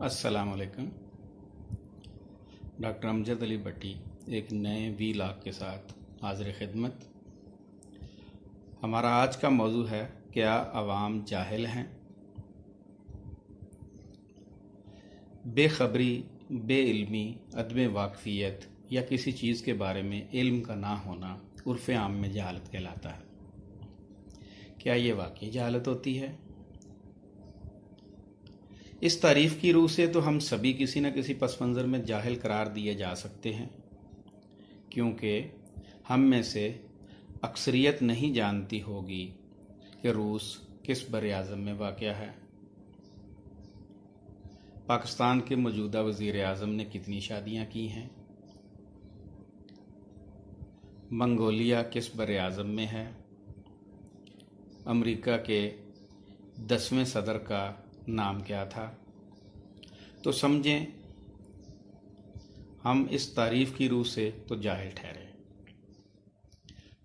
अस्सलामुअलैकुम। डॉक्टर अमजद अली भट्टी एक नए वीलॉग के साथ हाज़िर खिदमत। हमारा आज का मौजू है, क्या अवाम जाहिल हैं? बेखबरी, बेइल्मी, अदम वाकफियत या किसी चीज़ के बारे में इल्म का ना होना उर्फ़ आम में जहालत कहलाता है। क्या ये वाकई जहालत होती है? इस तारीफ़ की रूह से तो हम सभी किसी न किसी पस मंज़र में जाहिल करार दिए जा सकते हैं, क्योंकि हम में से अक्सरियत नहीं जानती होगी कि रूस किस बर-ए-आज़म में वाक़या है, पाकिस्तान के मौजूदा वज़ीर-ए-आज़म ने कितनी शादियाँ की हैं, मंगोलिया किस बर-ए-आज़म में है, अमेरिका के 10वें सदर का नाम क्या था। तो समझें, हम इस तारीफ़ की रूह से तो जाहिल ठहरे,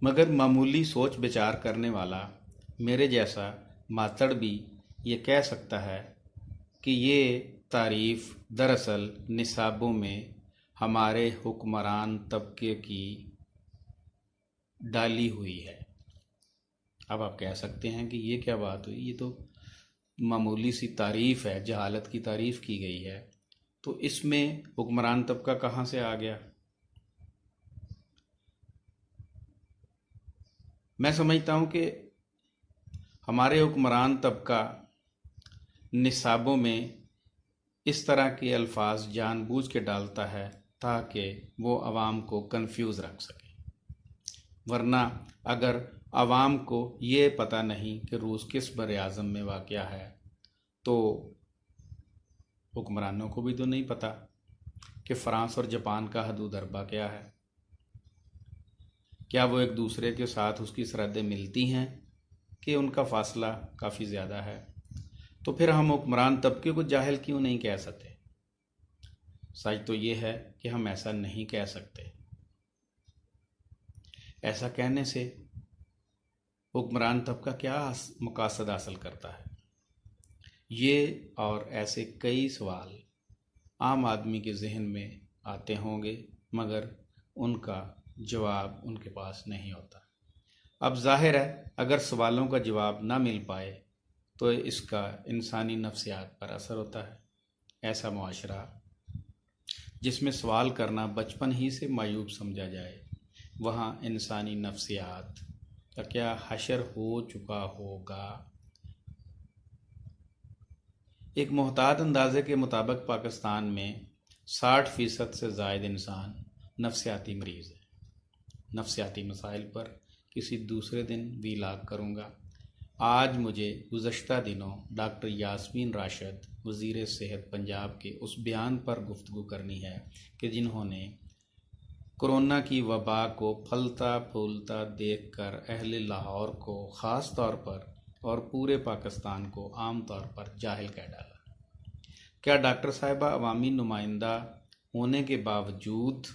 मगर मामूली सोच विचार करने वाला मेरे जैसा मातड़ भी ये कह सकता है कि ये तारीफ़ दरअसल निसाबों में हमारे हुक्मरान तबके की डाली हुई है। अब आप कह सकते हैं कि ये क्या बात हुई, ये तो मामूली सी तारीफ़ है, जहालत की तारीफ़ की गई है, तो इसमें हुक्मरान तबका कहाँ से आ गया? मैं समझता हूँ कि हमारे हुक्मरान तबका निसाबों में इस तरह के अल्फाज जानबूझ के डालता है ताकि वो आवाम को कंफ्यूज रख सके। वरना अगर आवाम को ये पता नहीं कि रूस किस बर-ए-आज़म में वाक़या है, तो हुक्मरानों को भी तो नहीं पता कि फ़्रांस और जापान का हदूद अरबा क्या है। क्या वो एक दूसरे के साथ उसकी सरहदें मिलती हैं कि उनका फ़ासला काफ़ी ज़्यादा है? तो फिर हम हुक्मरान तबके को जाहिल क्यों नहीं कह सकते? सच तो ये है कि हम ऐसा नहीं कह सकते। ऐसा कहने से हुक्मरान तबका क्या मकासद हासिल करता है? ये और ऐसे कई सवाल आम आदमी के जहन में आते होंगे, मगर उनका जवाब उनके पास नहीं होता। अब जाहिर है, अगर सवालों का जवाब ना मिल पाए तो इसका इंसानी नफ्सियात पर असर होता है। ऐसा मुआशरा जिसमें सवाल करना बचपन ही से मायूब समझा जाए, वहाँ इंसानी नफ्सियात का क्या हशर हो चुका होगा। एक मोहतात अंदाजे के मुताबिक पाकिस्तान में 60% से ज़ायद इंसान नफ्सियाती मरीज़ है। नफ्सियाती मसाइल पर किसी दूसरे दिन वीलाग करूँगा। आज मुझे गुज़श्ता दिनों डॉक्टर यास्मीन राशिद, वज़ीर सेहत पंजाब के उस बयान पर गुफ्तगू करनी है कि जिन्होंने कोरोना की वबा को फलता फूलता देखकर अहले लाहौर को ख़ास तौर पर और पूरे पाकिस्तान को आम तौर पर जाहिल कह डाला। क्या डॉक्टर साहिबा अवामी नुमाइंदा होने के बावजूद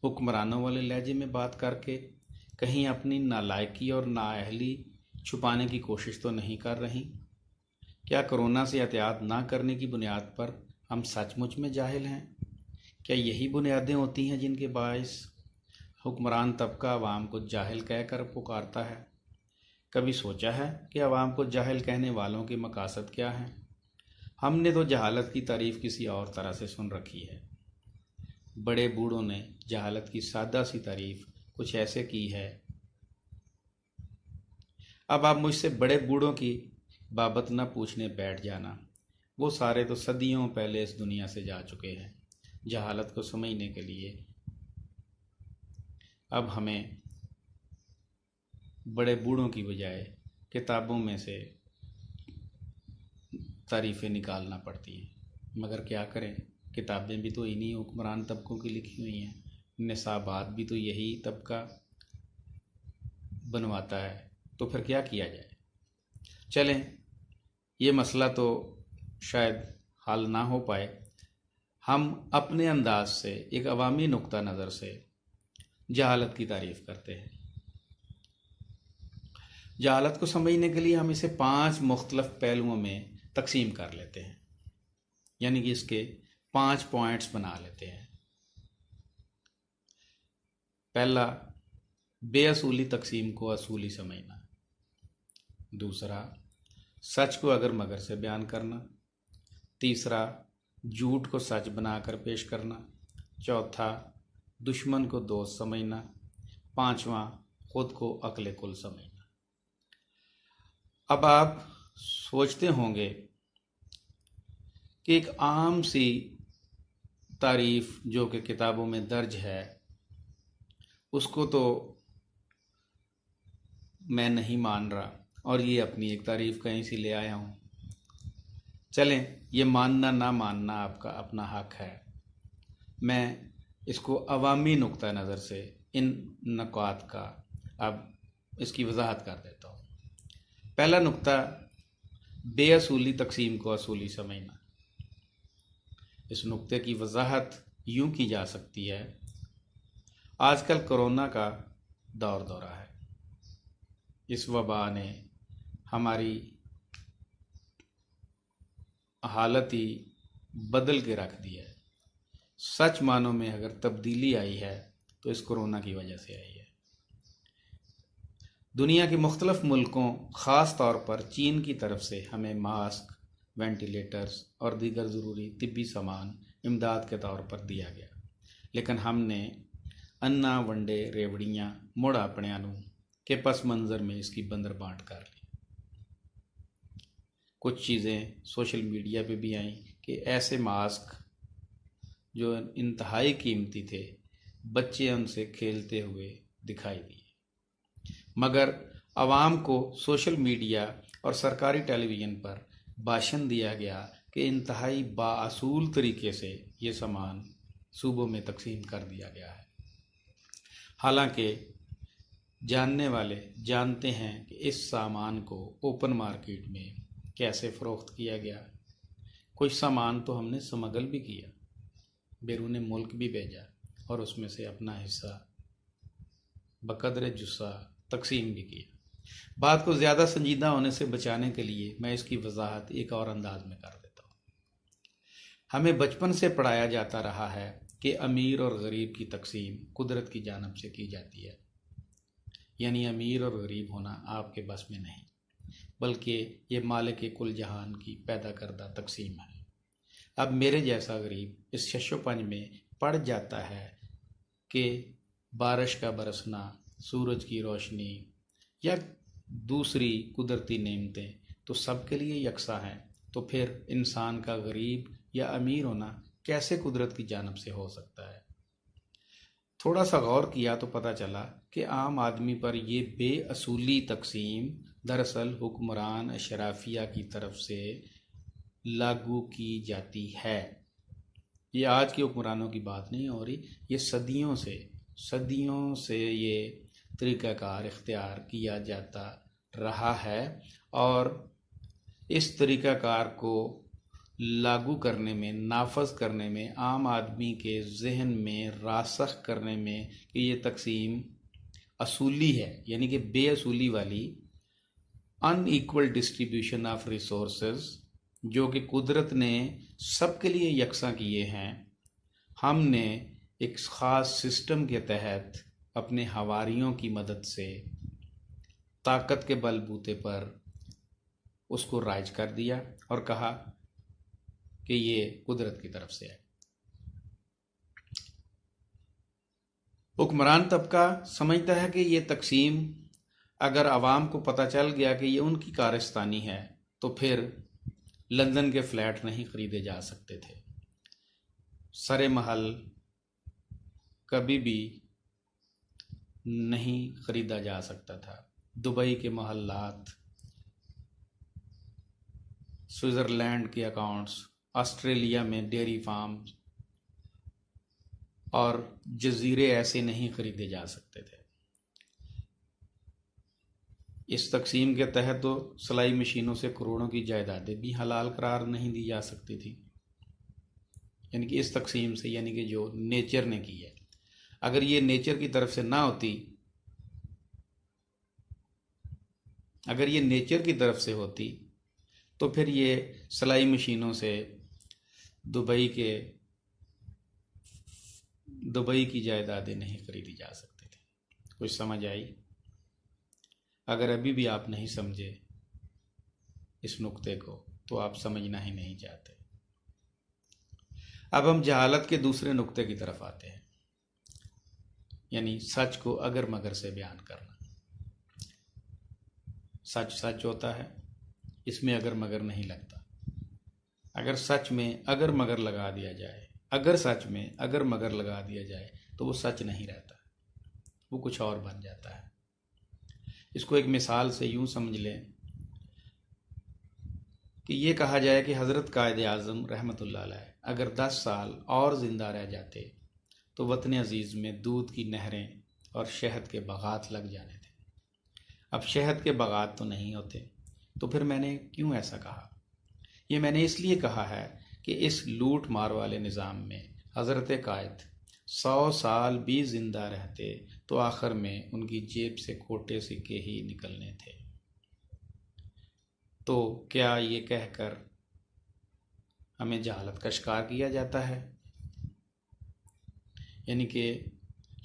हुक्मरानों वाले लहजे में बात करके कहीं अपनी नालायकी और नाअहली छुपाने की कोशिश तो नहीं कर रही? क्या कोरोना से एहतियात ना करने की बुनियाद पर हम सचमुच में जाहिल हैं? क्या यही बुनियादें होती हैं जिनके बायस हुक्मरान तबका अवाम को जाहिल कहकर पुकारता है? कभी सोचा है कि अवाम को जाहिल कहने वालों के मकासद क्या हैं? हमने तो जहालत की तारीफ़ किसी और तरह से सुन रखी है। बड़े बूढ़ों ने जहालत की सादा सी तारीफ़ कुछ ऐसे की है। अब आप मुझसे बड़े बूढ़ों की बाबत न पूछने बैठ जाना, वो सारे तो सदियों पहले इस दुनिया से जा चुके हैं। जहालत को समझने के लिए अब हमें बड़े बूढ़ों की बजाय किताबों में से तारीफ़ें निकालना पड़ती हैं। मगर क्या करें, किताबें भी तो इन्हीं हुक्मरान तबकों की लिखी हुई हैं, निसाबात भी तो यही तबका बनवाता है, तो फिर क्या किया जाए? चलें, ये मसला तो शायद हल ना हो पाए। हम अपने अंदाज से एक अवामी नुक्ता नज़र से जहालत की तारीफ़ करते हैं। जहालत को समझने के लिए हम इसे 5 मुख्तलिफ पहलुओं में तकसीम कर लेते हैं, यानी कि इसके 5 पॉइंट्स बना लेते हैं। पहला, बेअसूली तकसीम को असूली समझना। दूसरा, सच को अगर मगर से बयान करना। तीसरा, झूठ को सच बनाकर पेश करना। चौथा, दुश्मन को दोस्त समझना। पांचवा, खुद को अक्ल कुल समझना। अब आप सोचते होंगे कि एक आम सी तारीफ जो कि किताबों में दर्ज है, उसको तो मैं नहीं मान रहा और ये अपनी एक तारीफ कहीं से ले आया हूँ। चलें, ये मानना ना मानना आपका अपना हक है। मैं इसको अवामी नुक्ता नज़र से इन नुकात का अब इसकी वजाहत कर देता हूँ। पहला नुक्ता, बेअसूली तकसीम को असूली समझना। इस नुक्ते की वजाहत यूँ की जा सकती है, आजकल कोरोना का दौरा है। इस वबा ने हमारी हालत ही बदल के रख दी है। सच मानों में अगर तब्दीली आई है तो इस कोरोना की वजह से आई है। दुनिया के मुख्तलिफ मुल्कों, ख़ास तौर पर चीन की तरफ से हमें मास्क, वेंटिलेटर्स और दीगर ज़रूरी तिब्बी सामान इमदाद के तौर पर दिया गया, लेकिन हमने अन्ना वंडे रेवड़ियाँ मुड़ अपने नूं के पस मंज़र में इसकी बंदर बांट कर ली। कुछ चीज़ें सोशल मीडिया पे भी आईं कि ऐसे मास्क जो इंतहाई कीमती थे, बच्चे उनसे खेलते हुए दिखाई दिए, मगर आवाम को सोशल मीडिया और सरकारी टेलीविज़न पर भाषण दिया गया कि इंतहाई बाअसूल तरीके से ये सामान सूबों में तकसीम कर दिया गया है। हालांकि जानने वाले जानते हैं कि इस सामान को ओपन मार्केट में कैसे फ़रोख्त किया गया। कुछ सामान तो हमने स्मगल भी किया, बैरून मुल्क भी भेजा और उसमें से अपना हिस्सा बकदर जुस्सा तकसीम भी किया। बात को ज़्यादा संजीदा होने से बचाने के लिए मैं इसकी वजाहत एक और अंदाज में कर देता हूँ। हमें बचपन से पढ़ाया जाता रहा है कि अमीर और गरीब की तकसीम कुदरत की जानिब से की जाती है, यानी अमीर और गरीब होना आपके बस में नहीं, बल्कि ये मालिक कुल जहान की पैदा करदा तकसीम है। अब मेरे जैसा गरीब इस शशोपंज में पड़ जाता है कि बारिश का बरसना, सूरज की रोशनी या दूसरी कुदरती नेमतें तो सबके लिए यकसा हैं, तो फिर इंसान का गरीब या अमीर होना कैसे कुदरत की जानिब से हो सकता है। थोड़ा सा गौर किया तो पता चला कि आम आदमी पर ये बेअसूली तकसीम दरअसल हुक्मरान अशराफिया की तरफ से लागू की जाती है। ये आज के हुक्मरानों की बात नहीं हो रही, ये सदियों से ये तरीक़ाकार इख्तियार किया जाता रहा है और इस तरीक़ाकार को लागू करने में, नाफज करने में, आम आदमी के जहन में रासख करने में कि ये तकसीम असूली है, यानी कि बेअसूली वाली अनइक्वल डिस्ट्रीब्यूशन ऑफ रिसोर्सेज जो कि कुदरत ने सबके लिए यकसा किए हैं, हमने एक ख़ास सिस्टम के तहत अपने हवारियों की मदद से ताकत के बलबूते पर उसको राइज कर दिया और कहा कि ये कुदरत की तरफ से है। हुक्मरान तबका समझता है कि ये तकसीम अगर आवाम को पता चल गया कि ये उनकी कारस्तानी है तो फिर लंदन के फ्लैट नहीं खरीदे जा सकते थे, सरे महल कभी भी नहीं खरीदा जा सकता था, दुबई के महल्लात, स्विट्ज़रलैंड के अकाउंट्स, ऑस्ट्रेलिया में डेयरी फार्म और जजीरे ऐसे नहीं खरीदे जा सकते थे। इस तकसीम के तहत तो सिलाई मशीनों से करोड़ों की जायदादें भी हलाल करार नहीं दी जा सकती थी, यानी कि इस तकसीम से, यानी कि जो नेचर ने की है, अगर ये नेचर की तरफ से ना होती, अगर ये नेचर की तरफ से होती तो फिर ये सिलाई मशीनों से दुबई की जायदादें नहीं खरीदी जा सकती थी। कुछ समझ आई? अगर अभी भी आप नहीं समझे इस नुक्ते को तो आप समझना ही नहीं चाहते। अब हम जहालत के दूसरे नुक्ते की तरफ आते हैं, यानी सच को अगर मगर से बयान करना। सच सच होता है, इसमें अगर मगर नहीं लगता। अगर सच में अगर मगर लगा दिया जाए, अगर सच में अगर मगर लगा दिया जाए तो वो सच नहीं रहता, वो कुछ और बन जाता है। इसको एक मिसाल से यूं समझ लें कि ये कहा जाए कि हज़रत कायद आज़म रहमतुल्लाह अलैह अगर 10 साल और ज़िंदा रह जाते तो वतन अज़ीज़ में दूध की नहरें और शहद के बागात लग जाने थे। अब शहद के बागात तो नहीं होते, तो फिर मैंने क्यों ऐसा कहा? ये मैंने इसलिए कहा है कि इस लूट मार वाले निज़ाम में हज़रत कायद 100 साल भी ज़िंदा रहते तो आखिर में उनकी जेब से खोटे सिक्के ही निकलने थे। तो क्या ये कहकर हमें जहालत का शिकार किया जाता है? यानी कि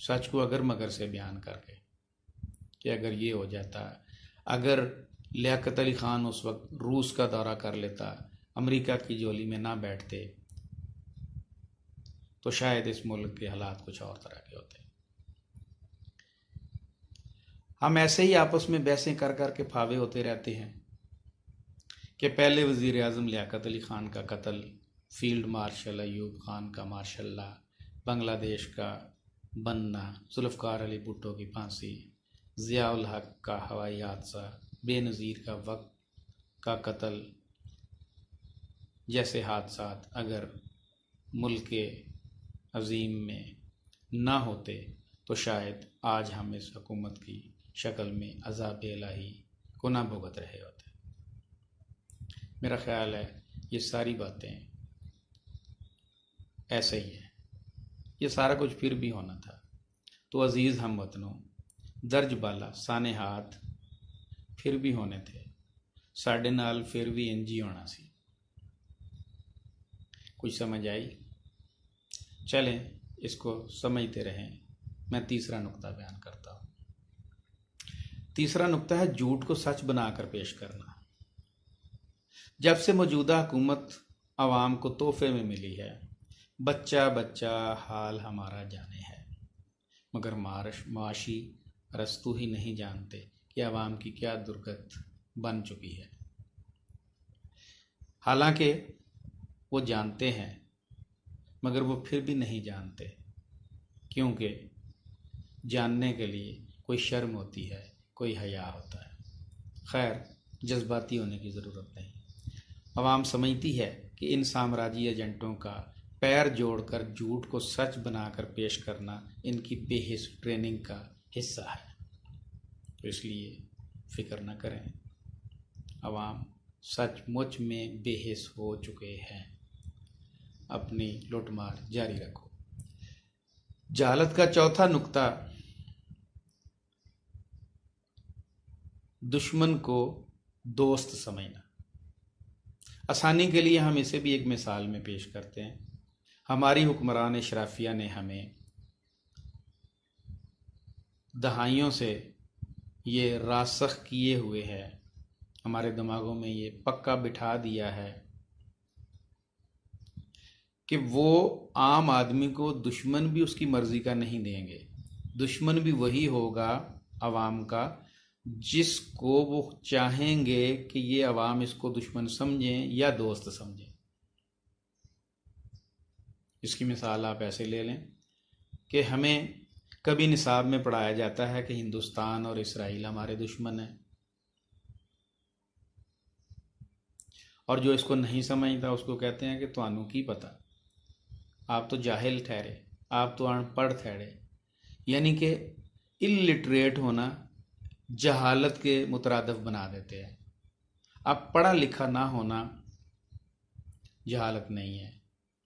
सच को अगर मगर से बयान करके कि अगर ये हो जाता, अगर लियाकत अली ख़ान उस वक्त रूस का दौरा कर लेता, अमेरिका की झोली में ना बैठते, तो शायद इस मुल्क के हालात कुछ और तरह के होते। हम ऐसे ही आपस में बहसें कर कर के फावे होते रहते हैं कि पहले वज़ीर आज़म लियाकत अली ख़ान का कत्ल, फील्ड मार्शल अयूब ख़ान का मार्शल्ला, बांग्लादेश का बनना, जुल्फ़कार अली भुट्टो की फांसी, ज़ियाउल हक का हवाई हादसा, बेनज़ीर का वक्त का कत्ल जैसे हादसात अगर मुल्क के अज़ीम में ना होते तो शायद आज हम इस हुकूमत की शक्ल में अज़ाब इलाही को ना भुगत रहे होते। मेरा ख़्याल है ये सारी बातें ऐसे ही हैं। ये सारा कुछ फिर भी होना था तो अज़ीज़ हम वतनों, दर्ज बाला साने हाथ फिर भी होने थे, साढ़े नाल फिर भी इंज ही होना सी। कुछ समझ आई? चलें इसको समझते रहें। मैं तीसरा नुक्ता बयान करता हूँ। तीसरा नुक्ता है झूठ को सच बनाकर पेश करना। जब से मौजूदा हुकूमत आवाम को तोहफे में मिली है, बच्चा बच्चा हाल हमारा जाने है, मगर माशी रस्तू ही नहीं जानते कि आवाम की क्या दुर्गत बन चुकी है। हालांकि वो जानते हैं मगर वो फिर भी नहीं जानते, क्योंकि जानने के लिए कोई शर्म होती है, कोई हया होता है। खैर, जज्बाती होने की ज़रूरत नहीं। आवाम समझती है कि इन साम्राज्यी एजेंटों का पैर जोड़कर झूठ को सच बनाकर पेश करना इनकी बेहिस ट्रेनिंग का हिस्सा है। तो इसलिए फिक्र न करें, आवाम सचमुच में बेहिस हो चुके हैं। अपनी लुटमार जारी रखो। जहालत का चौथा नुक्ता, दुश्मन को दोस्त समझना। आसानी के लिए हम इसे भी एक मिसाल में पेश करते हैं। हमारी हुक्मरान अशराफिया ने हमें दहाइयों से ये रासख किए हुए है, हमारे दिमागों में ये पक्का बिठा दिया है कि वो आम आदमी को दुश्मन भी उसकी मर्जी का नहीं देंगे। दुश्मन भी वही होगा अवाम का जिसको वो चाहेंगे कि ये अवाम इसको दुश्मन समझें या दोस्त समझें। इसकी मिसाल आप ऐसे ले लें कि हमें कभी निसाब में पढ़ाया जाता है कि हिंदुस्तान और इसराइल हमारे दुश्मन हैं, और जो इसको नहीं समझता उसको कहते हैं कि तुहानू की पता, आप तो जाहिल ठहरे, आप तो अनपढ़ ठहरे। यानी कि इलिटरेट होना जहालत के मुतरादफ बना देते हैं। अब पढ़ा लिखा ना होना जहालत नहीं है,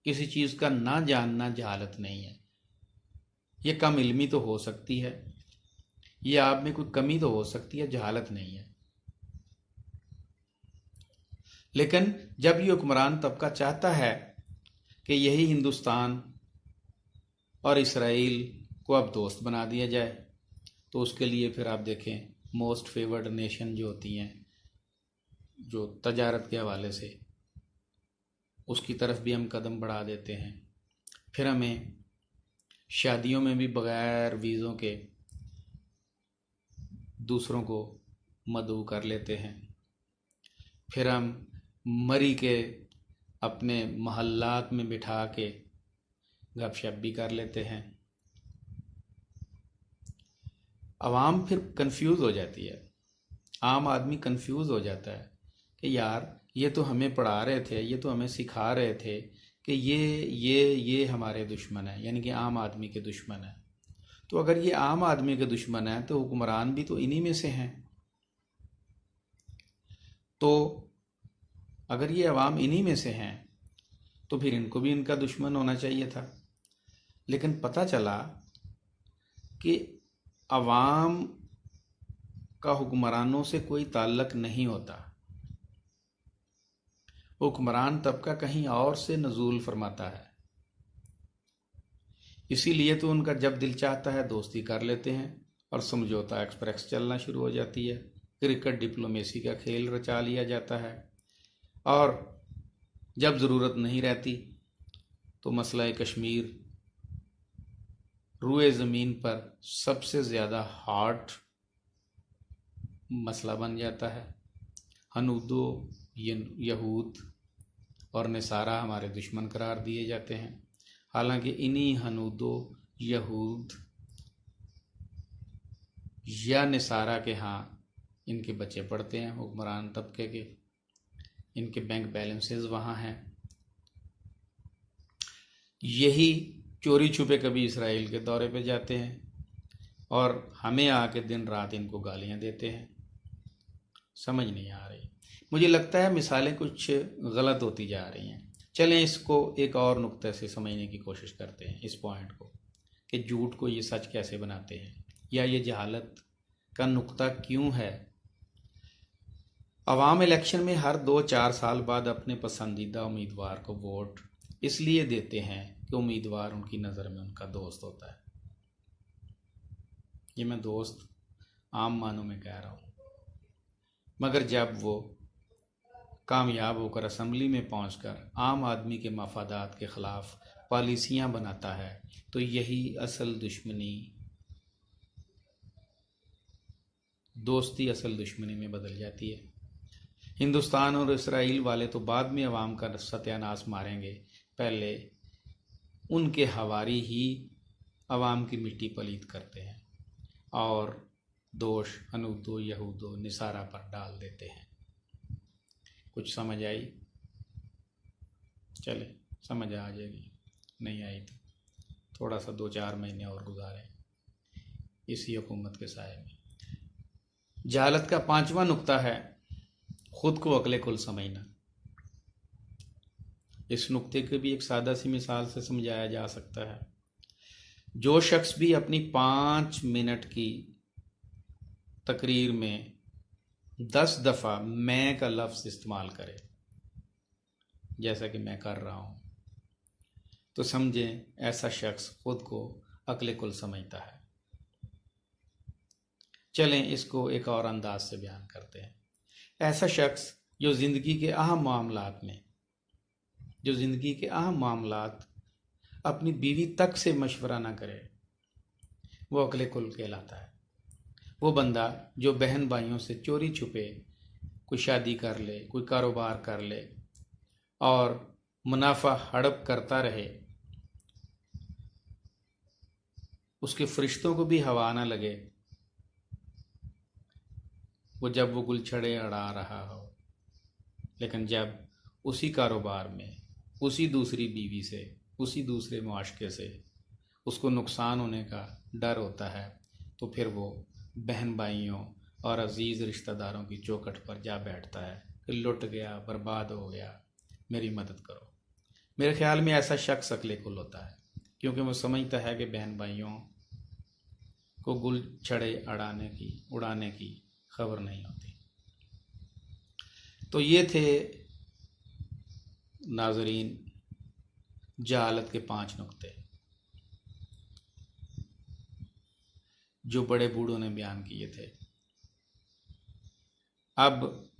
किसी चीज़ का ना जानना जहालत नहीं है। ये कम इल्मी तो हो सकती है, ये आप में कोई कमी तो हो सकती है, जहालत नहीं है। लेकिन जब ये हुक्मरान तबका चाहता है कि यही हिंदुस्तान और इसराइल को अब दोस्त बना दिया जाए, तो उसके लिए फिर आप देखें मोस्ट फेवर्ड नेशन जो होती हैं, जो तजारत के हवाले से, उसकी तरफ भी हम कदम बढ़ा देते हैं। फिर हमें शादियों में भी बगैर वीज़ों के दूसरों को मदऊ कर लेते हैं। फिर हम मरी के अपने महल्लात में बिठा के गपशप भी कर लेते हैं। आवाम फिर कंफ्यूज हो जाती है, आम आदमी कंफ्यूज हो जाता है कि यार ये तो हमें पढ़ा रहे थे, ये तो हमें सिखा रहे थे कि ये हमारे दुश्मन है, यानी कि आम आदमी के दुश्मन है। तो अगर ये आम आदमी के दुश्मन है तो हुक्मरान भी तो इन्हीं में से हैं। तो अगर ये अवाम इन्हीं में से हैं तो फिर इनको भी इनका दुश्मन होना चाहिए था। लेकिन पता चला कि अवाम का हुक्मरानों से कोई ताल्लुक नहीं होता, हुक्मरान तबका कहीं और से नजूल फरमाता है। इसीलिए तो उनका जब दिल चाहता है दोस्ती कर लेते हैं और समझौता एक्सप्रेस चलना शुरू हो जाती है। क्रिकेट डिप्लोमेसी का खेल रचा लिया जाता है और जब ज़रूरत नहीं रहती तो मसला कश्मीर रुए ज़मीन पर सबसे ज़्यादा हॉट मसला बन जाता है। हनूदो यहूद और नसारा हमारे दुश्मन करार दिए जाते हैं। हालांकि इन्हीं हनूदो यहूद या नसारा के यहाँ इनके बच्चे पढ़ते हैं, हुक्मरान तबके के, इनके बैंक बैलेंसेस वहाँ हैं। यही चोरी छुपे कभी इसराइल के दौरे पे जाते हैं और हमें आके दिन रात इनको गालियाँ देते हैं। समझ नहीं आ रही। मुझे लगता है मिसालें कुछ गलत होती जा रही हैं। चलें इसको एक और नुक्ते से समझने की कोशिश करते हैं, इस पॉइंट को, कि झूठ को ये सच कैसे बनाते हैं या ये जहालत का नुक्ता क्यों है। अवाम इलेक्शन में हर 2-4 साल बाद अपने पसंदीदा उम्मीदवार को वोट इसलिए देते हैं कि उम्मीदवार उनकी नज़र में उनका दोस्त होता है। ये मैं दोस्त आम मानों में कह रहा हूँ, मगर जब वो कामयाब होकर असम्बली में पहुंचकर आम आदमी के मफादात के ख़िलाफ़ पॉलिसियां बनाता है तो यही असल दुश्मनी दोस्ती असल दुश्मनी में बदल जाती है। हिंदुस्तान और इसराइल वाले तो बाद में अवाम का सत्यानाश मारेंगे, पहले उनके हवारी ही अवाम की मिट्टी पलीत करते हैं और दोष हनूदो यहूदो निसारा पर डाल देते हैं। कुछ समझ आई? चले, समझ आ जाएगी, नहीं आई तो थोड़ा सा 2-4 महीने और गुजारें इसी हुकूमत के साए में। जहालत का 5वां नुक्ता है खुद को अक्ले कुल समझना। इस नुक्ते को भी एक सादा सी मिसाल से समझाया जा सकता है। जो शख्स भी अपनी 5 मिनट की तकरीर में 10 दफ़ा मैं का लफ्ज़ इस्तेमाल करे, जैसा कि मैं कर रहा हूँ, तो समझें ऐसा शख्स खुद को अक्ले कुल समझता है। चलें इसको एक और अंदाज से बयान करते हैं। ऐसा शख्स जो ज़िंदगी के अहम मामलात अपनी बीवी तक से मशवरा ना करे, वो अक्ले कुल कहलाता है। वो बंदा जो बहन भाइयों से चोरी छुपे कोई शादी कर ले, कोई कारोबार कर ले और मुनाफा हड़प करता रहे, उसके फरिश्तों को भी हवा ना लगे, वो जब वो गुलछड़े अड़ा रहा हो, लेकिन जब उसी कारोबार में उसी दूसरी बीवी से उसी दूसरे मुआशके से उसको नुकसान होने का डर होता है, तो फिर वो बहन भाइयों और अजीज़ रिश्तेदारों की चौखट पर जा बैठता है कि लुट गया, बर्बाद हो गया, मेरी मदद करो। मेरे ख्याल में ऐसा शख्स अक्ले कुल होता है, क्योंकि वो समझता है कि बहन भाइयों को गुल छड़े उड़ाने की खबर नहीं होती। तो ये थे नाजरीन, जहालत के 5 नुक्ते जो बड़े बूढ़ों ने बयान किए थे। अब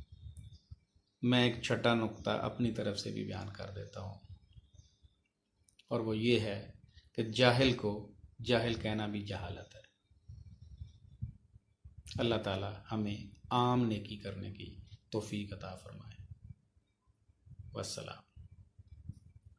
मैं एक छठा नुक्ता अपनी तरफ से भी बयान कर देता हूँ, और वो ये है कि जाहिल को जाहिल कहना भी जहालत है। अल्लाह ताला हमें आम नेकी करने की तौफीक अता फरमाए। वस्सलाम।